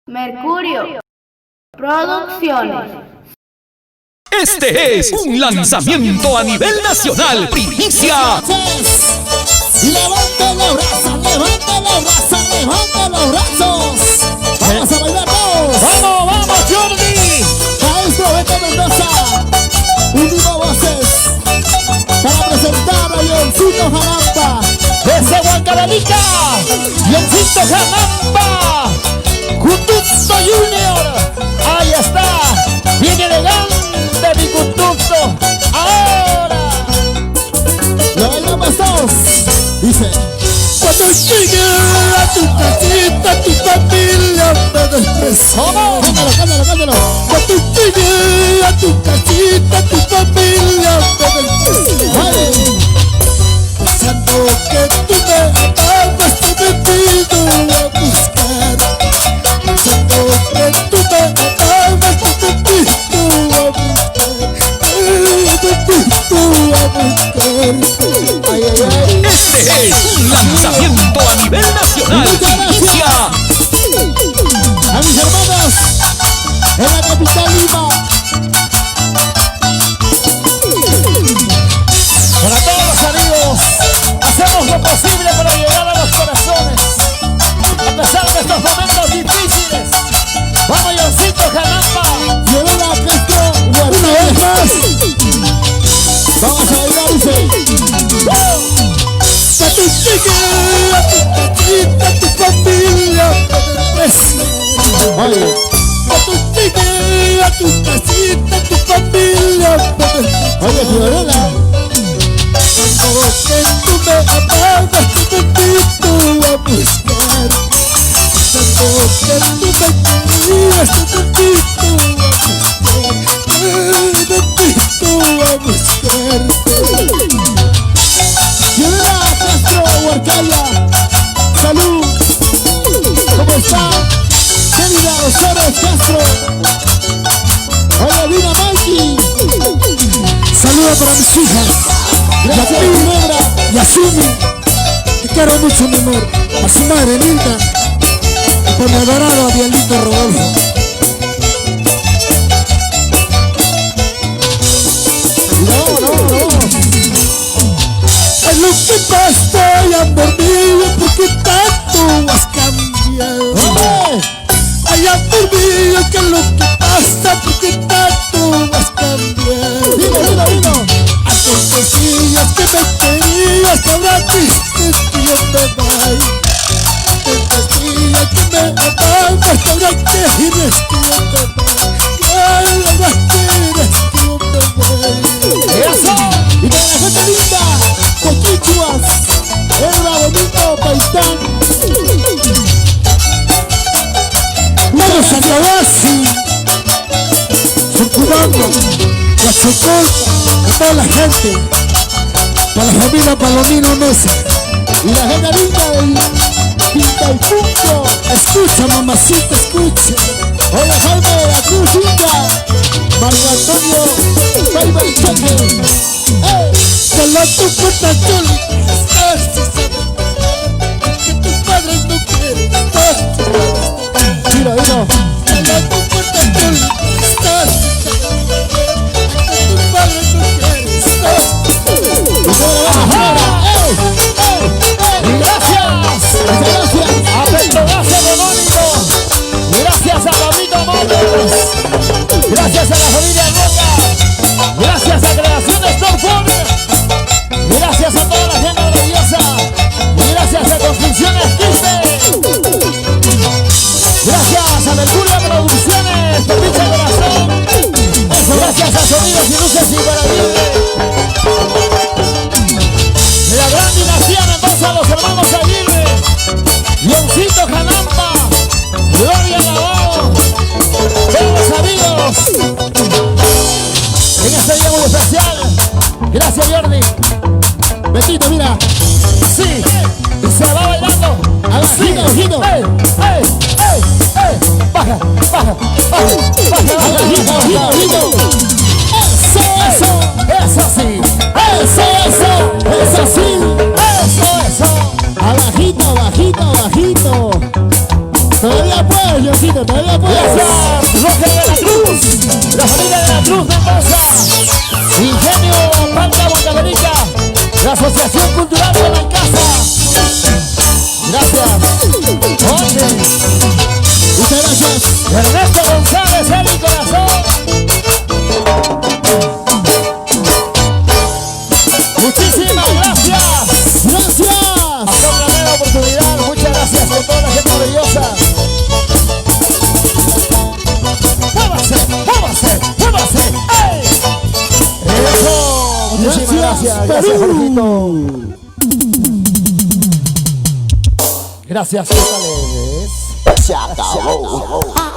Mercurio Producciones. Este es un lanzamiento a nivel nacional. ¡Primicia! ¡Levante los brazos! ¡Levante los brazos! ¡Levante los brazos! ¡Vamos a bailar todos! ¡Vamos, vamos, Jordi! Maestro Beto Mendoza, unimos voces para presentar a Leoncito Jalamba ¡Desde Huancavelica! ¡Leoncito Jalamba! ¡Cutuzo Junior! ¡Ahí está! ¡Bien elegante mi Cutuzo! ¡Ahora! ¡Lo bailamos todos! Dice: cuando llegue a tu casita, tu familia me despreciará. Cántalo, cántalo, cántalo. Cuando llegue a tu casita, tu familia me despreciará. Pensando que tú me amabas, te he venido a buscar. Pensando que tú me amabas, te he venido a buscar. Te he venido a buscar. Ay, ay, ay. Este es un lanzamiento a nivel nacional. Muchas ¡Primicia! A mis hermanos en la capital Lima, Para todos los amigos, hacemos lo posible para llegar a los corazones. A pesar de estos momentos difíciles. ¡Vamos, Leoncito Jalamba! Lorena Castro, una vez más. Vamos a bailar, dice: cuando llegue a tu casita, tu familia me despreciará. Oye, cuando llegue a tu casita, tu familia me despreciará. Oye, Florela, cuando que tú me amabas, te invito a buscar. Cuando que tú me querías, te invito a buscar. Lorena Castro, Huarcaya, salud. ¿Cómo está? Querida Rosales Castro. Oye, Dina Mikey. Saludos para mis hijas. Gracias, mi negra. Yasumi. Te quiero mucho, mi amor. A su madre, Nilda. Y por mi adorado Abielito Rodolfo. Es lo que pasa, y amor mío, porque tanto has cambiado. Ay, amor mío, que es lo que pasa, porque tanto has cambiado. Dilo, dilo. Antes decías que me querías, ahora dices que yo me voy. Antes decías que me amabas, ahora quieres que yo me voy. Ay, ahora quieres que yo me voy. ¡Eso! Y para la gente linda, Coquichuas, Herba Bonito, Paistán. Vamos a Yabasi, San Cubano, la Chocol, a toda la gente, para la familia Palomino Mesa. Y la gente linda del Quintaifunco, escucha, mamacita, escucha. Hola, Jaime de la Cruz Inca, Marco Antonio, Jaime el Cheque. Solo tu puerta choli, que tus padres no quieren. Mira, mira. Solo tu puerta choli, que tus padres no quieren. Gracias a Petrogas Económico, gracias a Pablito Motos, gracias a la familia Roca, gracias a Creaciones Stormford, gracias a toda la gente maravillosa, gracias a Construcciones Quiste, gracias a Mercurio Producciones, Perdicha Corazón, eso, gracias a Sonidos y Luces Imparables, de la gran dinastía Mendoza, los hermanos Aguirre, Leoncito Jalamba, Gloria Navarro, todos los amigos, en este día muy especial. Gracias, Jordi. Betito, mira. Sí, y se va bailando. A ver, Sí. Gino. ¡Ey! Baja, baja, baja, baja, Gino. Eso sí, eso sí, eso. Abajito, abajito, abajito. Todavía pues, Diosito, todavía pues. Gracias, Roger de la Cruz, la familia de la Cruz Mendoza, Ingenio Palma Guantaverica, la Asociación Cultural de la Casa. Gracias. Oye. Muchas gracias. Ernesto González, el corazón. Muchísimas gracias. Gracias. Hasta una nueva oportunidad. Muchas gracias por toda la gente maravillosa. ¡Muévase! ¡Muévase! ¡Muévase! ¡Ey! Eso. Muchísimas gracias. Gracias, Jorgito. Gracias, Totales. Se acabó.